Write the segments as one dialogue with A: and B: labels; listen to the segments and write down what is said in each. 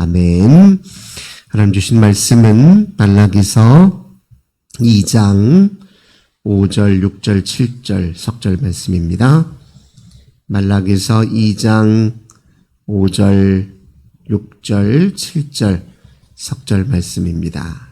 A: 아멘. 하나님 주신 말씀은 말라기서 2장 5절, 6절, 7절 석절 말씀입니다. 말라기서 2장 5절, 6절, 7절 석절 말씀입니다.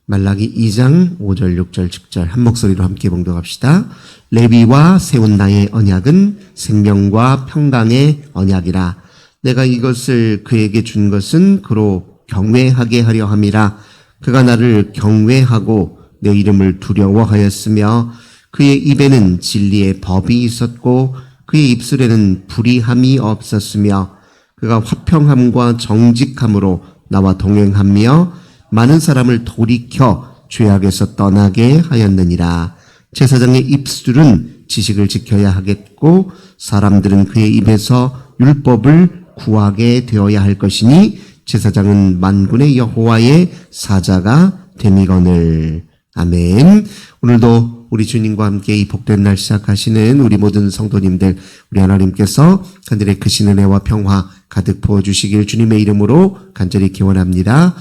A: 말라기 2장 5절, 6절, 7절 한 목소리로 함께 봉독합시다. 레위와 세운 나의 언약은 생명과 평강의 언약이라. 내가 이것을 그에게 준 것은 그로 경외하게 하려 함이라. 그가 나를 경외하고 내 이름을 두려워하였으며 그의 입에는 진리의 법이 있었고 그의 입술에는 불의함이 없었으며 그가 화평함과 정직함으로 나와 동행하며 많은 사람을 돌이켜 죄악에서 떠나게 하였느니라. 제사장의 입술은 지식을 지켜야 하겠고 사람들은 그의 입에서 율법을 구하게 되어야 할 것이니 제사장은 만군의 여호와의 사자가 됨이거늘. 아멘. 오늘도 우리 주님과 함께 이 복된 날 시작하시는 우리 모든 성도님들, 우리 하나님께서 하늘의 크신 은혜와 평화 가득 부어주시길 주님의 이름으로 간절히 기원합니다.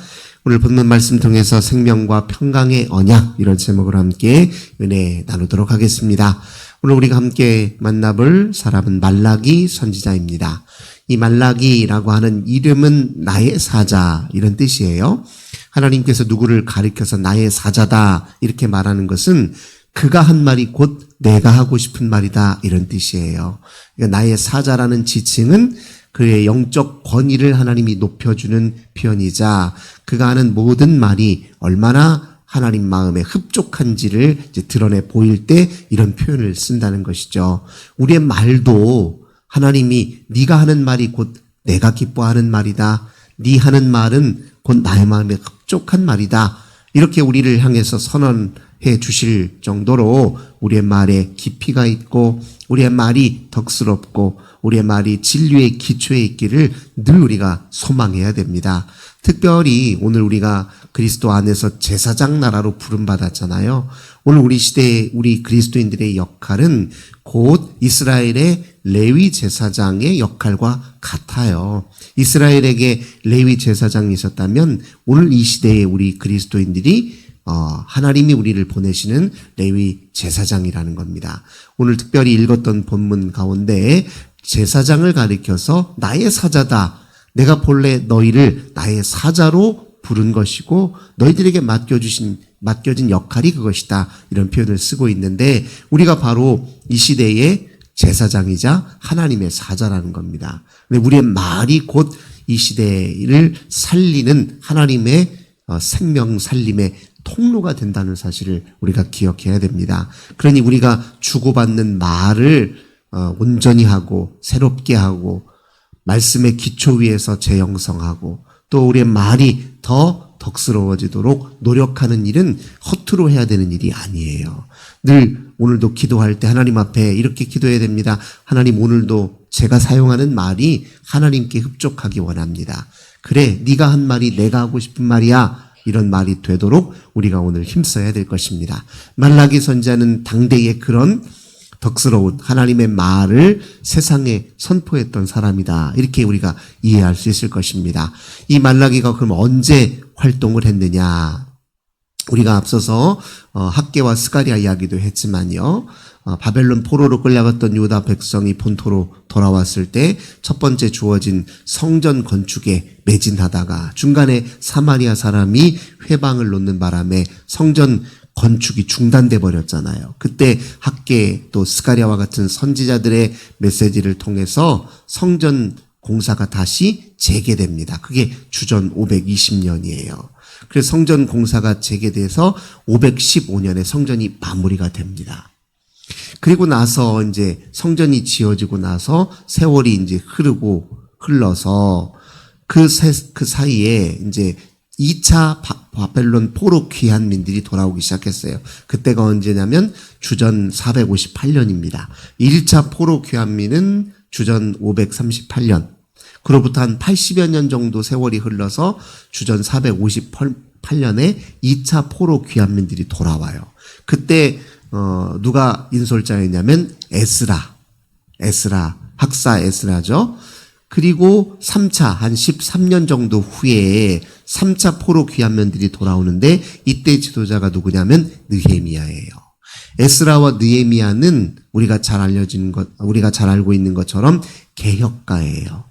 A: 오늘 본문 말씀 통해서 생명과 평강의 언약, 이런 제목으로 함께 은혜 나누도록 하겠습니다. 오늘 우리가 함께 만나볼 사람은 말라기 선지자입니다. 이 말라기라고 하는 이름은 나의 사자, 이런 뜻이에요. 하나님께서 누구를 가리켜서 나의 사자다 이렇게 말하는 것은 그가 한 말이 곧 내가 하고 싶은 말이다, 이런 뜻이에요. 그러니까 나의 사자라는 지칭은 그의 영적 권위를 하나님이 높여주는 표현이자 그가 하는 모든 말이 얼마나 하나님 마음에 흡족한지를 이제 드러내 보일 때 이런 표현을 쓴다는 것이죠. 우리의 말도 하나님이 네가 하는 말이 곧 내가 기뻐하는 말이다. 네 하는 말은 곧 나의 마음에 흡족한 말이다. 이렇게 우리를 향해서 선언해 주실 정도로 우리의 말에 깊이가 있고 우리의 말이 덕스럽고 우리의 말이 진리의 기초에 있기를 늘 우리가 소망해야 됩니다. 특별히 오늘 우리가 그리스도 안에서 제사장 나라로 부름받았잖아요. 오늘 우리 시대의 우리 그리스도인들의 역할은 곧 이스라엘의 레위 제사장의 역할과 같아요. 이스라엘에게 레위 제사장이 있었다면 오늘 이 시대의 우리 그리스도인들이 하나님이 우리를 보내시는 레위 제사장이라는 겁니다. 오늘 특별히 읽었던 본문 가운데 제사장을 가리켜서 나의 사자다. 내가 본래 너희를 나의 사자로 부른 것이고 너희들에게 맡겨진 역할이 그것이다. 이런 표현을 쓰고 있는데 우리가 바로 이 시대의 제사장이자 하나님의 사자라는 겁니다. 근데 우리의 말이 곧 이 시대를 살리는 하나님의 생명 살림의 통로가 된다는 사실을 우리가 기억해야 됩니다. 그러니 우리가 주고받는 말을 온전히 하고 새롭게 하고 말씀의 기초 위에서 재형성하고 또 우리의 말이 더 덕스러워지도록 노력하는 일은 허투루 해야 되는 일이 아니에요. 늘 오늘도 기도할 때 하나님 앞에 이렇게 기도해야 됩니다. 하나님, 오늘도 제가 사용하는 말이 하나님께 흡족하기 원합니다. 그래, 네가 한 말이 내가 하고 싶은 말이야. 이런 말이 되도록 우리가 오늘 힘써야 될 것입니다. 말라기 선지자는 당대의 그런 덕스러운 하나님의 말을 세상에 선포했던 사람이다. 이렇게 우리가 이해할 수 있을 것입니다. 이 말라기가 그럼 언제 활동을 했느냐? 우리가 앞서서 학개와 스가랴 이야기도 했지만요. 바벨론 포로로 끌려갔던 유다 백성이 본토로 돌아왔을 때 첫 번째 주어진 성전 건축에 매진하다가 중간에 사마리아 사람이 회방을 놓는 바람에 성전 건축이 중단돼 버렸잖아요. 그때 학개 또 스가랴와 같은 선지자들의 메시지를 통해서 성전 공사가 다시 재개됩니다. 그게 주전 520년이에요. 그래서 성전 공사가 재개돼서 515년에 성전이 마무리가 됩니다. 그리고 나서 이제 성전이 지어지고 나서 세월이 이제 흘러서 그 사이에 이제 2차 바벨론 포로 귀환민들이 돌아오기 시작했어요. 그때가 언제냐면 주전 458년입니다. 1차 포로 귀환민은 주전 538년. 그로부터 한 80여 년 정도 세월이 흘러서 주전 458년에 2차 포로 귀환민들이 돌아와요. 그때 누가 인솔자였냐면 에스라, 학사 에스라죠. 그리고 3차 한 13년 정도 후에 3차 포로 귀한 면들이 돌아오는데 이때 지도자가 누구냐면 느헤미야예요. 에스라와 느헤미야는 우리가 잘 알고 있는 것처럼 개혁가예요.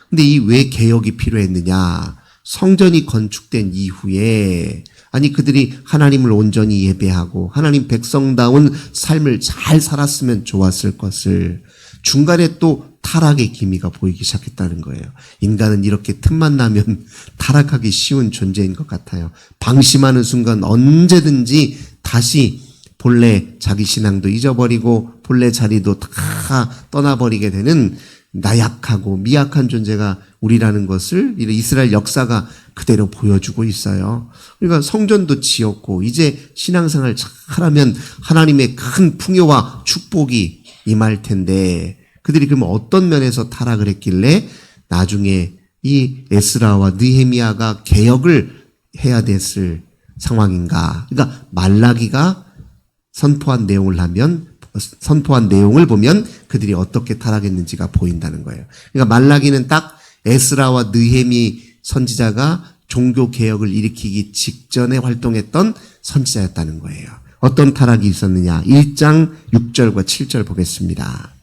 A: 근데 이 왜 개혁이 필요했느냐? 성전이 건축된 이후에 그들이 하나님을 온전히 예배하고 하나님 백성다운 삶을 잘 살았으면 좋았을 것을 중간에 또 타락의 기미가 보이기 시작했다는 거예요. 인간은 이렇게 틈만 나면 타락하기 쉬운 존재인 것 같아요. 방심하는 순간 언제든지 다시 본래 자기 신앙도 잊어버리고 본래 자리도 다 떠나버리게 되는 나약하고 미약한 존재가 우리라는 것을 이스라엘 역사가 그대로 보여주고 있어요. 그러니까 성전도 지었고 이제 신앙생활 잘하면 하나님의 큰 풍요와 축복이 임할 텐데 그들이 그러면 어떤 면에서 타락을 했길래 나중에 이 에스라와 느헤미야가 개혁을 해야 됐을 상황인가? 그러니까 말라기가 선포한 내용을 보면 그들이 어떻게 타락했는지가 보인다는 거예요. 그러니까 말라기는 딱 에스라와 느헤미 선지자가 종교 개혁을 일으키기 직전에 활동했던 선지자였다는 거예요. 어떤 타락이 있었느냐? 1장 6절과 7절 보겠습니다.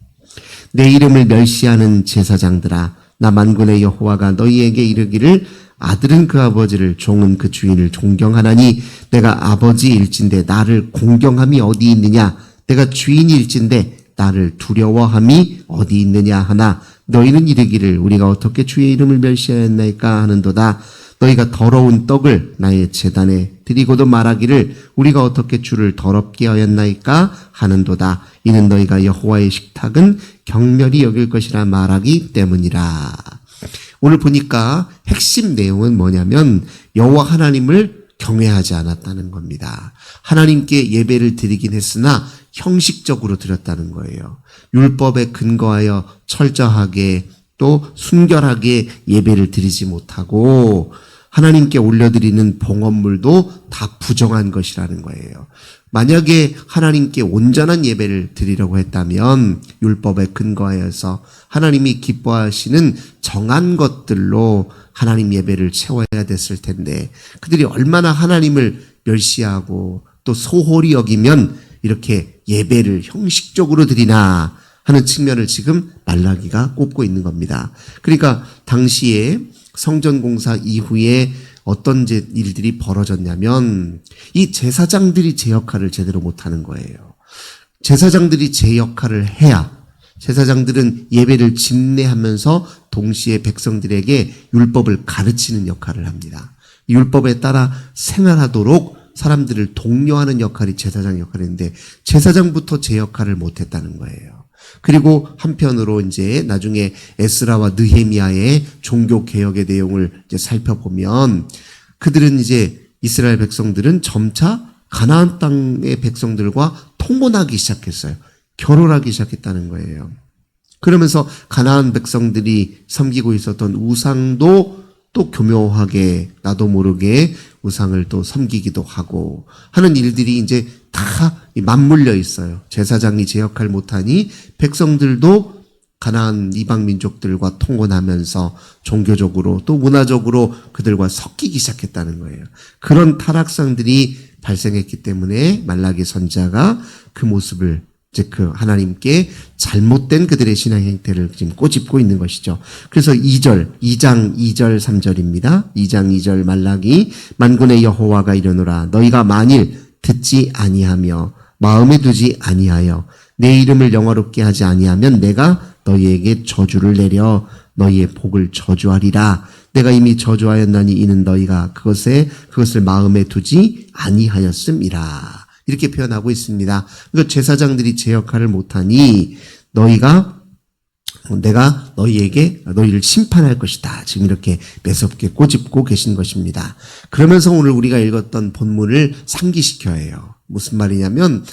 A: 내 이름을 멸시하는 제사장들아, 나 만군의 여호와가 너희에게 이르기를 아들은 그 아버지를 종은 그 주인을 존경하나니 내가 아버지일진데 나를 공경함이 어디 있느냐? 내가 주인일진데 나를 두려워함이 어디 있느냐 하나 너희는 이르기를 우리가 어떻게 주의 이름을 멸시하였나이까 하는도다. 너희가 더러운 떡을 나의 제단에 드리고도 말하기를 우리가 어떻게 주를 더럽게 하였나이까 하는도다. 이는 너희가 여호와의 식탁은 경멸히 여길 것이라 말하기 때문이라. 오늘 보니까 핵심 내용은 뭐냐면 여호와 하나님을 경외하지 않았다는 겁니다. 하나님께 예배를 드리긴 했으나 형식적으로 드렸다는 거예요. 율법에 근거하여 철저하게 또 순결하게 예배를 드리지 못하고 하나님께 올려드리는 봉헌물도 다 부정한 것이라는 거예요. 만약에 하나님께 온전한 예배를 드리려고 했다면 율법에 근거하여서 하나님이 기뻐하시는 정한 것들로 하나님 예배를 채워야 됐을 텐데 그들이 얼마나 하나님을 멸시하고 또 소홀히 여기면 이렇게 예배를 형식적으로 드리나 하는 측면을 지금 말라기가 꼽고 있는 겁니다. 그러니까 당시에 성전 공사 이후에 어떤 일들이 벌어졌냐면 이 제사장들이 제 역할을 제대로 못하는 거예요. 제사장들이 제 역할을 해야 제사장들은 예배를 집례하면서 동시에 백성들에게 율법을 가르치는 역할을 합니다. 율법에 따라 생활하도록 사람들을 독려하는 역할이 제사장 역할인데 제사장부터 제 역할을 못했다는 거예요. 그리고 한편으로 이제 나중에 에스라와 느헤미야의 종교 개혁의 내용을 이제 살펴보면 그들은 이제 이스라엘 백성들은 점차 가나안 땅의 백성들과 통혼하기 시작했어요. 결혼하기 시작했다는 거예요. 그러면서 가나안 백성들이 섬기고 있었던 우상도 또 교묘하게 나도 모르게 우상을 또 섬기기도 하고 하는 일들이 이제 다 맞물려 있어요. 제사장이 제 역할 못하니 백성들도 가나안 이방 민족들과 통혼하면서 종교적으로 또 문화적으로 그들과 섞이기 시작했다는 거예요. 그런 타락상들이 발생했기 때문에 말라기 선지자가 그 모습을 즉 그 하나님께 잘못된 그들의 신앙 행태를 지금 꼬집고 있는 것이죠. 그래서 2장 2절 3절입니다. 2장 2절 말라기 만군의 여호와가 이르노라 너희가 만일 듣지 아니하며 마음에 두지 아니하여 내 이름을 영화롭게 하지 아니하면 내가 너희에게 저주를 내려 너희의 복을 저주하리라. 내가 이미 저주하였나니 이는 너희가 그것을 마음에 두지 아니하였음이라. 이렇게 표현하고 있습니다. 그러니까 제사장들이 제 역할을 못하니 내가 너희를 심판할 것이다. 지금 이렇게 매섭게 꼬집고 계신 것입니다. 그러면서 오늘 우리가 읽었던 본문을 상기시켜야 해요. 무슨 말이냐면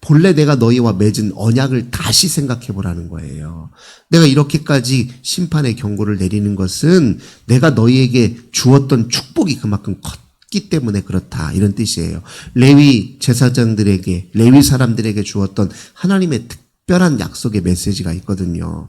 A: 본래 내가 너희와 맺은 언약을 다시 생각해 보라는 거예요. 내가 이렇게까지 심판의 경고를 내리는 것은 내가 너희에게 주었던 축복이 그만큼 컸기 때문에 그렇다. 이런 뜻이에요. 레위 제사장들에게, 레위 사람들에게 주었던 하나님의 특별한 약속의 메시지가 있거든요.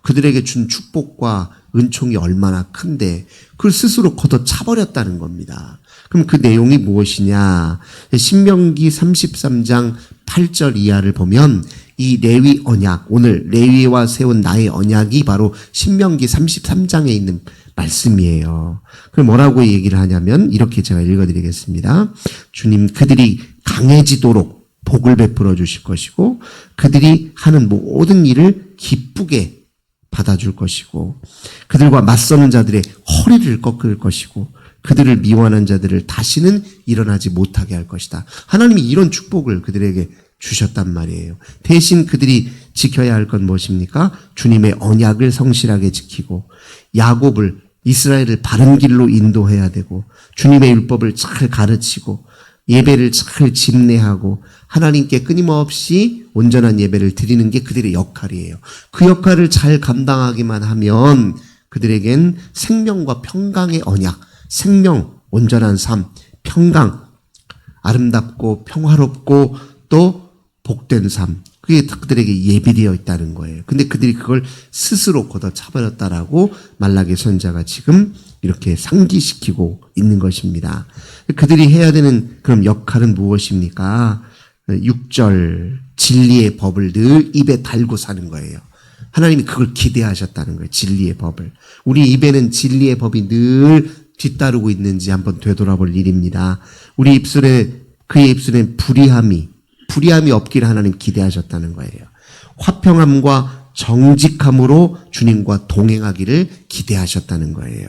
A: 그들에게 준 축복과 은총이 얼마나 큰데 그걸 스스로 걷어차버렸다는 겁니다. 그럼 그 내용이 무엇이냐? 신명기 33장 8절 이하를 보면 이 레위 언약, 오늘 레위와 세운 나의 언약이 바로 신명기 33장에 있는 말씀이에요. 그럼 뭐라고 얘기를 하냐면 이렇게 제가 읽어드리겠습니다. 주님, 그들이 강해지도록 복을 베풀어 주실 것이고 그들이 하는 모든 일을 기쁘게 받아줄 것이고 그들과 맞서는 자들의 허리를 꺾을 것이고 그들을 미워하는 자들을 다시는 일어나지 못하게 할 것이다. 하나님이 이런 축복을 그들에게 주셨단 말이에요. 대신 그들이 지켜야 할 건 무엇입니까? 주님의 언약을 성실하게 지키고 야곱을 이스라엘을 바른 길로 인도해야 되고 주님의 율법을 잘 가르치고 예배를 잘 집례하고 하나님께 끊임없이 온전한 예배를 드리는 게 그들의 역할이에요. 그 역할을 잘 감당하기만 하면 그들에겐 생명과 평강의 언약, 생명, 온전한 삶, 평강, 아름답고 평화롭고 또 복된 삶, 그게 그들에게 예비되어 있다는 거예요. 근데 그들이 그걸 스스로 걷어차버렸다라고 말라기 선지자가 지금 이렇게 상기시키고 있는 것입니다. 그들이 해야 되는 그럼 역할은 무엇입니까? 6절 진리의 법을 늘 입에 달고 사는 거예요. 하나님이 그걸 기대하셨다는 거예요. 진리의 법을. 우리 입에는 진리의 법이 늘 뒤따르고 있는지 한번 되돌아볼 일입니다. 우리 입술에, 그의 입술엔 불의함이 없기를 하나님 기대하셨다는 거예요. 화평함과 정직함으로 주님과 동행하기를 기대하셨다는 거예요.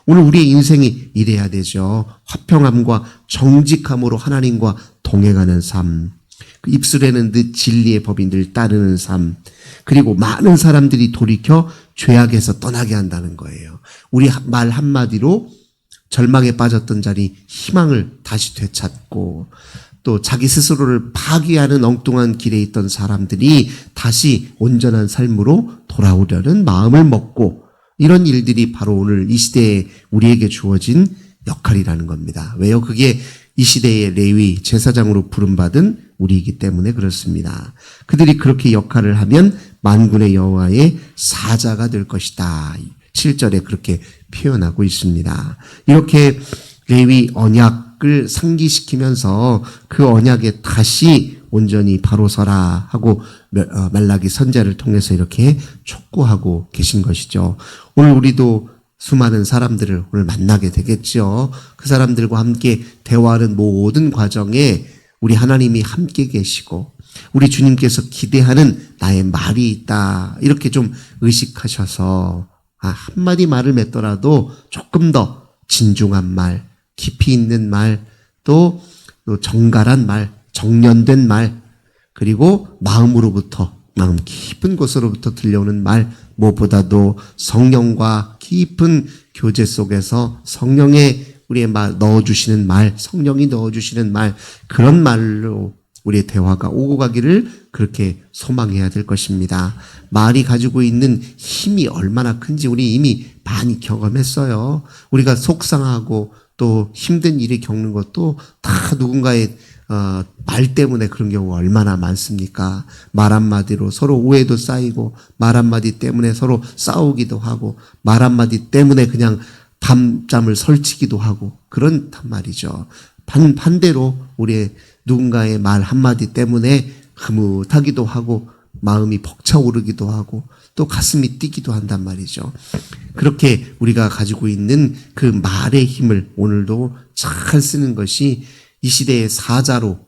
A: 오늘 우리의 인생이 이래야 되죠. 화평함과 정직함으로 하나님과 동행하는 삶. 그 입술에는 늘 진리의 법이 늘 따르는 삶. 그리고 많은 사람들이 돌이켜 죄악에서 떠나게 한다는 거예요. 우리 말 한마디로 절망에 빠졌던 자리 희망을 다시 되찾고 또 자기 스스로를 파괴하는 엉뚱한 길에 있던 사람들이 다시 온전한 삶으로 돌아오려는 마음을 먹고 이런 일들이 바로 오늘 이 시대에 우리에게 주어진 역할이라는 겁니다. 왜요? 그게 이 시대의 레위 제사장으로 부름받은 우리이기 때문에 그렇습니다. 그들이 그렇게 역할을 하면 만군의 여호와의 사자가 될 것이다. 7절에 그렇게 표현하고 있습니다. 이렇게 레위 언약을 상기시키면서 그 언약에 다시 온전히 바로 서라 하고 말라기 선지자를 통해서 이렇게 촉구하고 계신 것이죠. 오늘 우리도 수많은 사람들을 오늘 만나게 되겠죠. 그 사람들과 함께 대화하는 모든 과정에 우리 하나님이 함께 계시고 우리 주님께서 기대하는 나의 말이 있다. 이렇게 좀 의식하셔서 한마디 말을 맺더라도 조금 더 진중한 말, 깊이 있는 말, 또 정갈한 말, 정련된 말, 그리고 마음으로부터, 마음 깊은 곳으로부터 들려오는 말, 무엇보다도 성령과 깊은 교제 속에서 성령의 우리의 말 넣어주시는 말, 성령이 넣어주시는 말, 그런 말로 우리의 대화가 오고 가기를 그렇게 소망해야 될 것입니다. 말이 가지고 있는 힘이 얼마나 큰지 우리 이미 많이 경험했어요. 우리가 속상하고 또 힘든 일을 겪는 것도 다 누군가의 말 때문에 그런 경우가 얼마나 많습니까? 말 한마디로 서로 오해도 쌓이고 말 한마디 때문에 서로 싸우기도 하고 말 한마디 때문에 그냥 밤잠을 설치기도 하고 그렇단 말이죠. 반대로 우리의 누군가의 말 한마디 때문에 흐뭇하기도 하고 마음이 벅차오르기도 하고 또 가슴이 뛰기도 한단 말이죠. 그렇게 우리가 가지고 있는 그 말의 힘을 오늘도 잘 쓰는 것이 이 시대의 사자로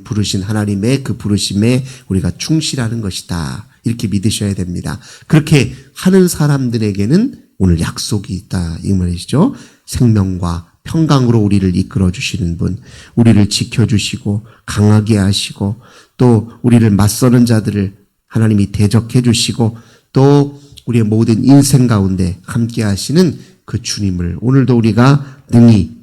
A: 부르신 하나님의 그 부르심에 우리가 충실하는 것이다. 이렇게 믿으셔야 됩니다. 그렇게 하는 사람들에게는 오늘 약속이 있다. 이 말이죠. 생명과 평강으로 우리를 이끌어 주시는 분, 우리를 지켜주시고 강하게 하시고 또 우리를 맞서는 자들을 하나님이 대적해 주시고 또 우리의 모든 인생 가운데 함께 하시는 그 주님을 오늘도 우리가 능히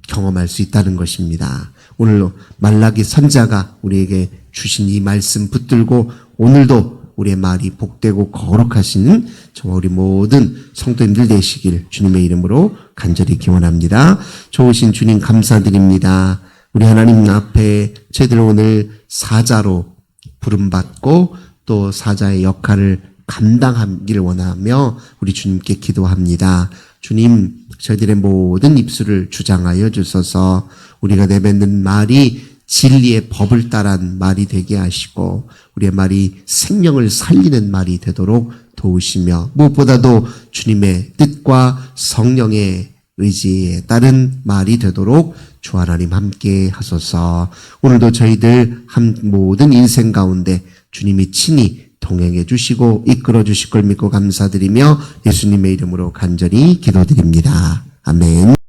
A: 경험할 수 있다는 것입니다. 오늘 말라기 선지자가 우리에게 주신 이 말씀 붙들고 오늘도 우리의 말이 복되고 거룩하신 저와 우리 모든 성도님들 되시길 주님의 이름으로 간절히 기원합니다. 좋으신 주님 감사드립니다. 우리 하나님 앞에 저희들 오늘 사자로 부름받고 또 사자의 역할을 감당하기를 원하며 우리 주님께 기도합니다. 주님, 저희들의 모든 입술을 주장하여 주소서. 우리가 내뱉는 말이 진리의 법을 따른 말이 되게 하시고 우리의 말이 생명을 살리는 말이 되도록 도우시며 무엇보다도 주님의 뜻과 성령의 의지에 따른 말이 되도록 주 하나님 함께 하소서. 오늘도 저희들 모든 인생 가운데 주님이 친히 동행해 주시고 이끌어 주실 걸 믿고 감사드리며 예수님의 이름으로 간절히 기도드립니다. 아멘.